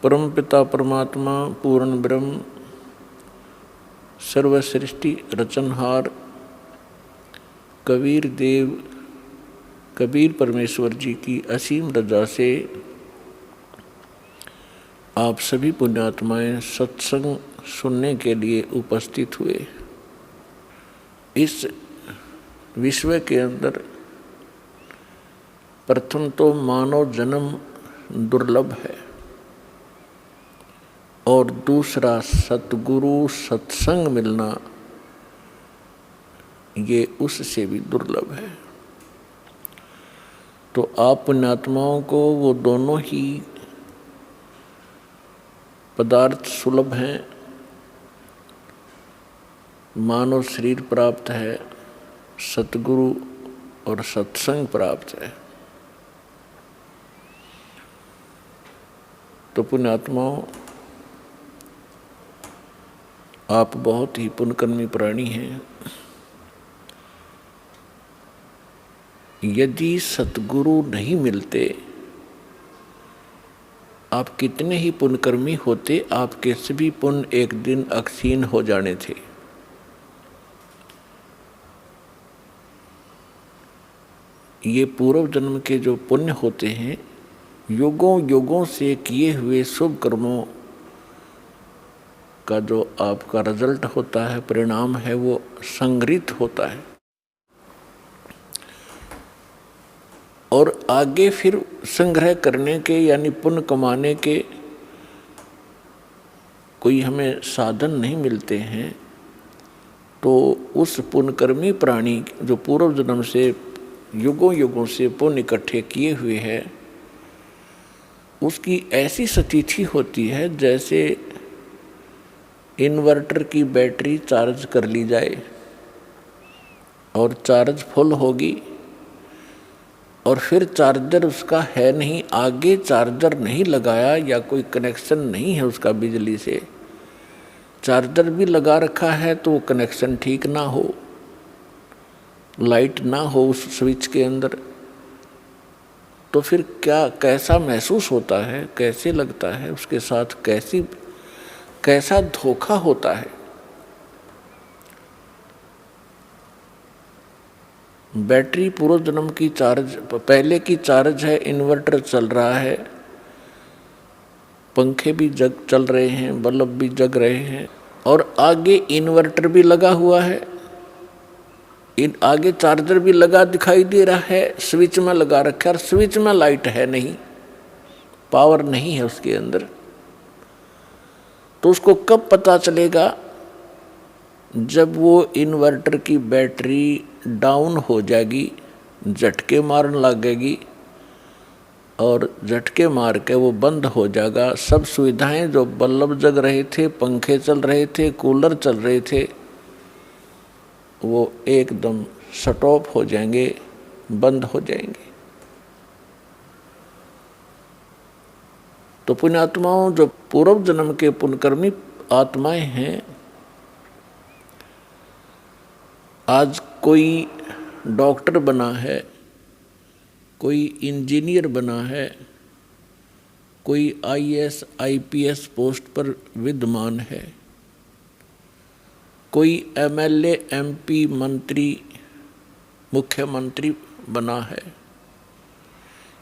परम पिता परमात्मा पूर्ण ब्रह्म सर्वसृष्टि रचनहार कबीर देव कबीर परमेश्वर जी की असीम रजा से आप सभी पुण्यात्माएं सत्संग सुनने के लिए उपस्थित हुए। इस विश्व के अंदर प्रथम तो मानव जन्म दुर्लभ है और दूसरा सतगुरु सत्संग मिलना ये उससे भी दुर्लभ है। तो आप पुण्यात्माओं को वो दोनों ही पदार्थ सुलभ हैं। मानव शरीर प्राप्त है, सतगुरु और सत्संग प्राप्त है। तो पुण्यात्माओं, आप बहुत ही पुण्यकर्मी प्राणी हैं। यदि सतगुरु नहीं मिलते, आप कितने ही पुण्यकर्मी होते, आपके सभी पुण्य एक दिन अक्षीण हो जाने थे। ये पूर्व जन्म के जो पुण्य होते हैं, युगों युगों से किए हुए शुभ कर्मों का जो आपका रिजल्ट होता है, परिणाम है, वो संग्रहित होता है और आगे फिर संग्रह करने के यानी पुण्य कमाने के कोई हमें साधन नहीं मिलते हैं। तो उस पुण्यकर्मी प्राणी जो पूर्व जन्म से युगों युगों से पुण्य इकट्ठे किए हुए हैं, उसकी ऐसी स्थिति होती है जैसे इन्वर्टर की बैटरी चार्ज कर ली जाए और चार्ज फुल होगी और फिर चार्जर उसका है नहीं, आगे चार्जर नहीं लगाया या कोई कनेक्शन नहीं है उसका बिजली से, चार्जर भी लगा रखा है तो वो कनेक्शन ठीक ना हो, लाइट ना हो उस स्विच के अंदर, तो फिर कैसा महसूस होता है, कैसे लगता है, उसके साथ कैसा धोखा होता है। बैटरी पूर्व जन्म की चार्ज पहले की चार्ज है, इन्वर्टर चल रहा है, पंखे भी चल रहे हैं, बल्ब भी जग रहे हैं और आगे इन्वर्टर भी लगा हुआ है, आगे चार्जर भी लगा दिखाई दे रहा है, स्विच में लगा रखा है और स्विच में लाइट है नहीं, पावर नहीं है उसके अंदर। तो उसको कब पता चलेगा? जब वो इन्वर्टर की बैटरी डाउन हो जाएगी, झटके मारने लगेगी और झटके मार के वो बंद हो जाएगा। सब सुविधाएं जो बल्ब जग रहे थे, पंखे चल रहे थे, कूलर चल रहे थे, वो एकदम स्टॉप हो जाएंगे, बंद हो जाएंगे। तो पुण्यात्माओं, जो पूर्व जन्म के पुण्यकर्मी आत्माएं हैं, आज कोई डॉक्टर बना है, कोई इंजीनियर बना है, कोई आईएएस आईपीएस पोस्ट पर विद्यमान है, कोई एमएलए एमपी मंत्री मुख्यमंत्री बना है,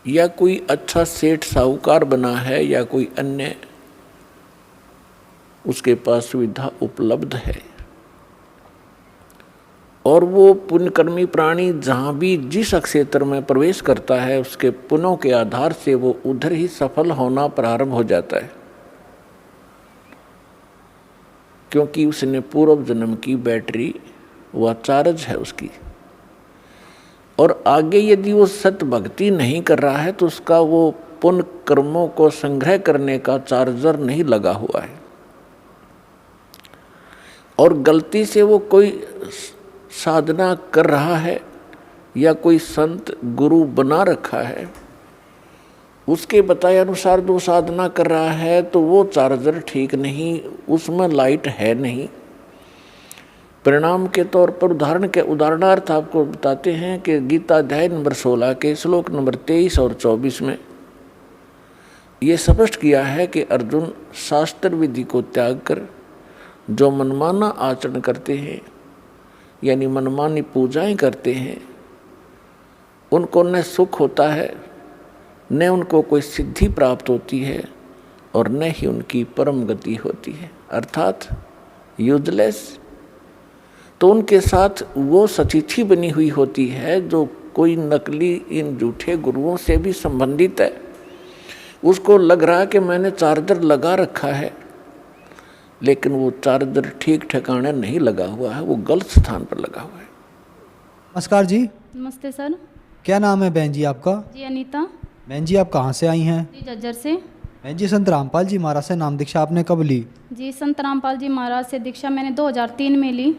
या कोई अच्छा सेठ साहूकार बना है, या कोई अन्य उसके पास सुविधा उपलब्ध है। और वो पुण्यकर्मी प्राणी जहाँ भी जिस क्षेत्र में प्रवेश करता है, उसके पुण्यों के आधार से वो उधर ही सफल होना प्रारंभ हो जाता है, क्योंकि उसने पूर्व जन्म की बैटरी वह चार्ज है उसकी। और आगे यदि वो सत भक्ति नहीं कर रहा है तो उसका वो पुण्य कर्मों को संग्रह करने का चार्जर नहीं लगा हुआ है। और गलती से वो कोई साधना कर रहा है या कोई संत गुरु बना रखा है, उसके बताए अनुसार जो साधना कर रहा है, तो वो चार्जर ठीक नहीं, उसमें लाइट है नहीं। परिणाम के तौर पर उदाहरणार्थ आपको बताते हैं कि गीता अध्याय नंबर 16 के श्लोक नंबर 23 और 24 में ये स्पष्ट किया है कि अर्जुन शास्त्र विधि को त्याग कर जो मनमाना आचरण करते हैं, यानी मनमानी पूजाएं करते हैं, उनको न सुख होता है, न उनको कोई सिद्धि प्राप्त होती है और न ही उनकी परम गति होती है, अर्थात यूजलेस। तो उनके साथ वो सचिथी बनी हुई होती है जो कोई नकली इन झूठे गुरुओं से भी संबंधित है। उसको लग रहा है कि मैंने चार्जर लगा रखा है, लेकिन वो चार्जर ठीक ठिकाने नहीं लगा हुआ है, वो गलत स्थान पर लगा हुआ है। नमस्कार जी। नमस्ते सर। क्या नाम है बहन जी आपका? जी अनीता। बहन जी आप कहाँ से आई हैं? जी जज्जर से। बहन जी संत रामपाल जी महाराज से नाम दीक्षा आपने कब ली? जी संत रामपाल जी महाराज से दीक्षा मैंने 2003 में ली।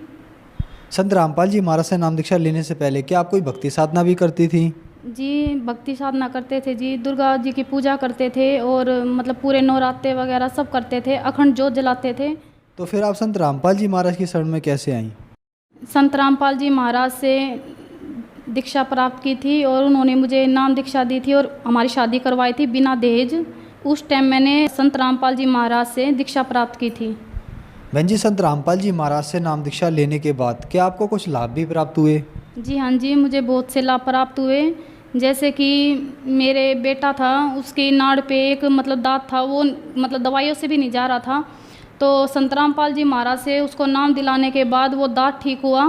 संत रामपाल जी महाराज से नाम दीक्षा लेने से पहले क्या आप कोई भक्ति साधना भी करती थी? जी भक्ति साधना करते थे जी, दुर्गा जी की पूजा करते थे और मतलब पूरे नवरात्रे वगैरह सब करते थे, अखंड जोत जलाते थे। तो फिर आप संत रामपाल जी महाराज की शरण में कैसे आई? संत रामपाल जी महाराज से दीक्षा प्राप्त की थी और उन्होंने मुझे नाम दीक्षा दी थी और हमारी शादी करवाई थी बिना दहेज। उस टाइम मैंने संत रामपाल जी महाराज से दीक्षा प्राप्त की थी। बहन जी संत रामपाल जी महाराज से नाम दीक्षा लेने के बाद क्या आपको कुछ लाभ भी प्राप्त हुए? जी हाँ जी, मुझे बहुत से लाभ प्राप्त हुए। जैसे कि मेरे बेटा था, उसकी नाड़ पे एक मतलब दांत था, वो मतलब दवाइयों से भी नहीं जा रहा था। तो संत रामपाल जी महाराज से उसको नाम दिलाने के बाद वो दांत ठीक हुआ।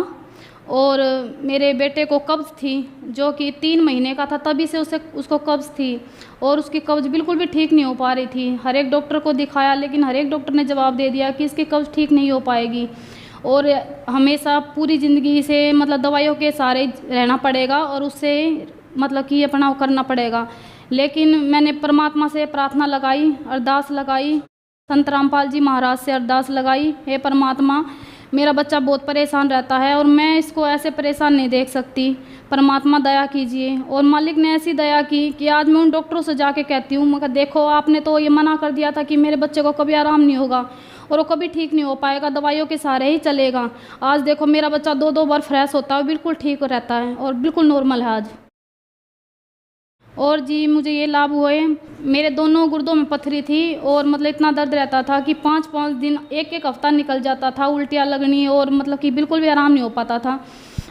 और मेरे बेटे को कब्ज़ थी जो कि 3 महीने का था, तभी से उसको कब्ज़ थी और उसकी कब्ज़ बिल्कुल भी ठीक नहीं हो पा रही थी। हर एक डॉक्टर को दिखाया, लेकिन हर एक डॉक्टर ने जवाब दे दिया कि इसकी कब्ज़ ठीक नहीं हो पाएगी और हमेशा पूरी ज़िंदगी से मतलब दवाइयों के सहारे रहना पड़ेगा और उससे मतलब कि अपना करना पड़ेगा। लेकिन मैंने परमात्मा से प्रार्थना लगाई, अरदास लगाई, संत रामपाल जी महाराज से अरदास लगाई, हे परमात्मा मेरा बच्चा बहुत परेशान रहता है और मैं इसको ऐसे परेशान नहीं देख सकती, परमात्मा दया कीजिए। और मालिक ने ऐसी दया की कि आज मैं उन डॉक्टरों से जाके कहती हूँ, मैं देखो आपने तो ये मना कर दिया था कि मेरे बच्चे को कभी आराम नहीं होगा और वो कभी ठीक नहीं हो पाएगा, दवाइयों के सहारे ही चलेगा। आज देखो मेरा बच्चा 2-2 बार फ्रेश होता है, बिल्कुल ठीक रहता है और बिल्कुल नॉर्मल है आज। और जी मुझे ये लाभ हुए, मेरे दोनों गुर्दों में पथरी थी और मतलब इतना दर्द रहता था कि 5-5 दिन, एक हफ्ता निकल जाता था, उल्टियाँ लगनी और मतलब कि बिल्कुल भी आराम नहीं हो पाता था।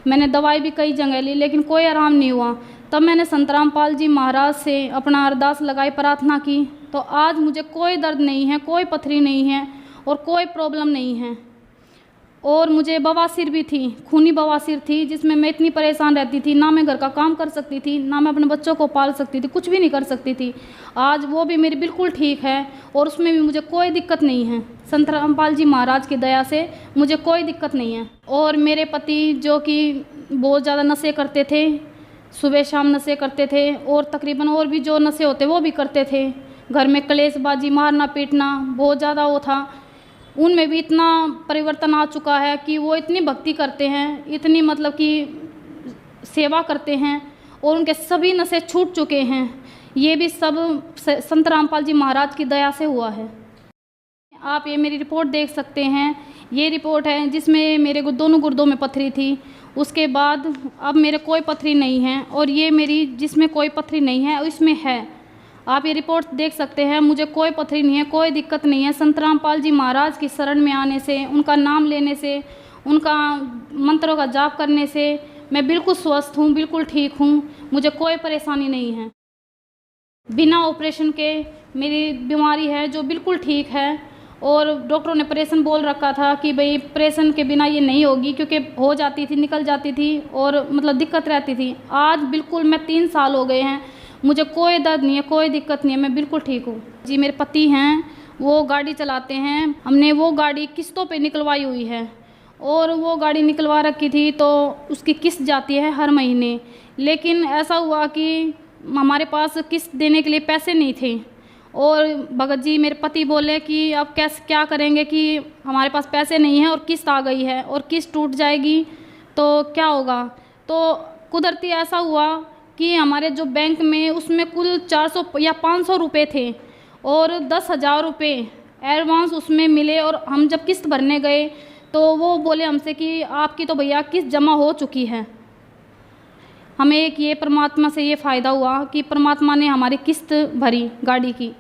मैंने दवाई भी कई जगह ली लेकिन कोई आराम नहीं हुआ। तब मैंने संत रामपाल जी महाराज से अपना अरदास लगाई, प्रार्थना की, तो आज मुझे कोई दर्द नहीं है, कोई पथरी नहीं है और कोई प्रॉब्लम नहीं है। और मुझे बवासीर भी थी, खूनी बवासीर थी, जिसमें मैं इतनी परेशान रहती थी, ना मैं घर का काम कर सकती थी, ना मैं अपने बच्चों को पाल सकती थी, कुछ भी नहीं कर सकती थी। आज वो भी मेरी बिल्कुल ठीक है और उसमें भी मुझे कोई दिक्कत नहीं है। संत रामपाल जी महाराज की दया से मुझे कोई दिक्कत नहीं है। और मेरे पति जो कि बहुत ज़्यादा नशे करते थे, सुबह शाम नशे करते थे और तकरीबन और भी जो नशे होते वो भी करते थे, घर में कलेशबाजी, मारना पीटना बहुत ज़्यादा वो था। उनमें भी इतना परिवर्तन आ चुका है कि वो इतनी भक्ति करते हैं, इतनी मतलब कि सेवा करते हैं और उनके सभी नशे छूट चुके हैं। ये भी सब संत रामपाल जी महाराज की दया से हुआ है। आप ये मेरी रिपोर्ट देख सकते हैं, ये रिपोर्ट है जिसमें मेरे दोनों गुर्दों में पथरी थी, उसके बाद अब मेरे कोई पथरी नहीं है और ये मेरी जिसमें कोई पथरी नहीं है इसमें है। आप ये रिपोर्ट देख सकते हैं, मुझे कोई पथरी नहीं है, कोई दिक्कत नहीं है। संत रामपाल जी महाराज की शरण में आने से, उनका नाम लेने से, उनका मंत्रों का जाप करने से मैं बिल्कुल स्वस्थ हूँ, बिल्कुल ठीक हूँ, मुझे कोई परेशानी नहीं है। बिना ऑपरेशन के मेरी बीमारी है जो बिल्कुल ठीक है और डॉक्टरों ने ऑपरेशन बोल रखा था कि भाई ऑपरेशन के बिना ये नहीं होगी, क्योंकि हो जाती थी, निकल जाती थी और मतलब दिक्कत रहती थी। आज बिल्कुल मैं 3 साल हो गए हैं, मुझे कोई दर्द नहीं है, कोई दिक्कत नहीं है, मैं बिल्कुल ठीक हूँ जी। मेरे पति हैं, वो गाड़ी चलाते हैं, हमने वो गाड़ी किस्तों पे निकलवाई हुई है और वो गाड़ी निकलवा रखी थी तो उसकी किस्त जाती है हर महीने। लेकिन ऐसा हुआ कि हमारे पास किस्त देने के लिए पैसे नहीं थे और भगत जी मेरे पति बोले कि अब कैसे क्या करेंगे कि हमारे पास पैसे नहीं हैं और किस्त आ गई है और किस्त टूट जाएगी तो क्या होगा। तो कुदरती ऐसा हुआ कि हमारे जो बैंक में उसमें कुल 400 या 500 रुपये थे और 10,000 रुपये एडवांस उसमें मिले और हम जब किस्त भरने गए तो वो बोले हमसे कि आपकी तो भैया किस्त जमा हो चुकी है। हमें एक ये परमात्मा से ये फ़ायदा हुआ कि परमात्मा ने हमारी किस्त भरी गाड़ी की।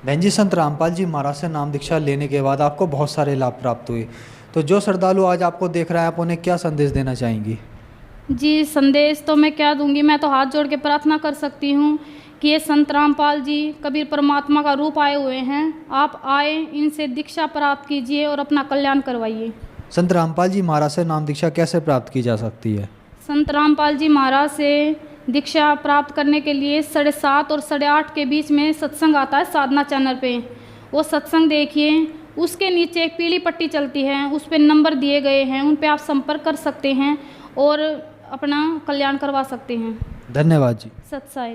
बहन जी, संत रामपाल जी महाराज से नाम दीक्षा लेने के बाद आपको बहुत सारे लाभ प्राप्त हुए, तो जो श्रद्धालु आज आपको देख रहा है, आप उन्हें क्या संदेश देना चाहेंगी? जी, संदेश तो मैं क्या दूंगी, मैं तो हाथ जोड़ के प्रार्थना कर सकती हूँ कि ये संत रामपाल जी कबीर परमात्मा का रूप आए हुए हैं, आप आए, इनसे दीक्षा प्राप्त कीजिए और अपना कल्याण करवाइए। संत रामपाल जी महाराज से नाम दीक्षा कैसे प्राप्त की जा सकती है? संत रामपाल जी महाराज से दीक्षा प्राप्त करने के लिए 7:30 और 8:30 के बीच में सत्संग आता है साधना चैनल पे, वो सत्संग देखिए। उसके नीचे एक पीली पट्टी चलती है, उस पे नंबर दिए गए हैं, उन पे आप संपर्क कर सकते हैं और अपना कल्याण करवा सकते हैं। धन्यवाद जी। सत्साई।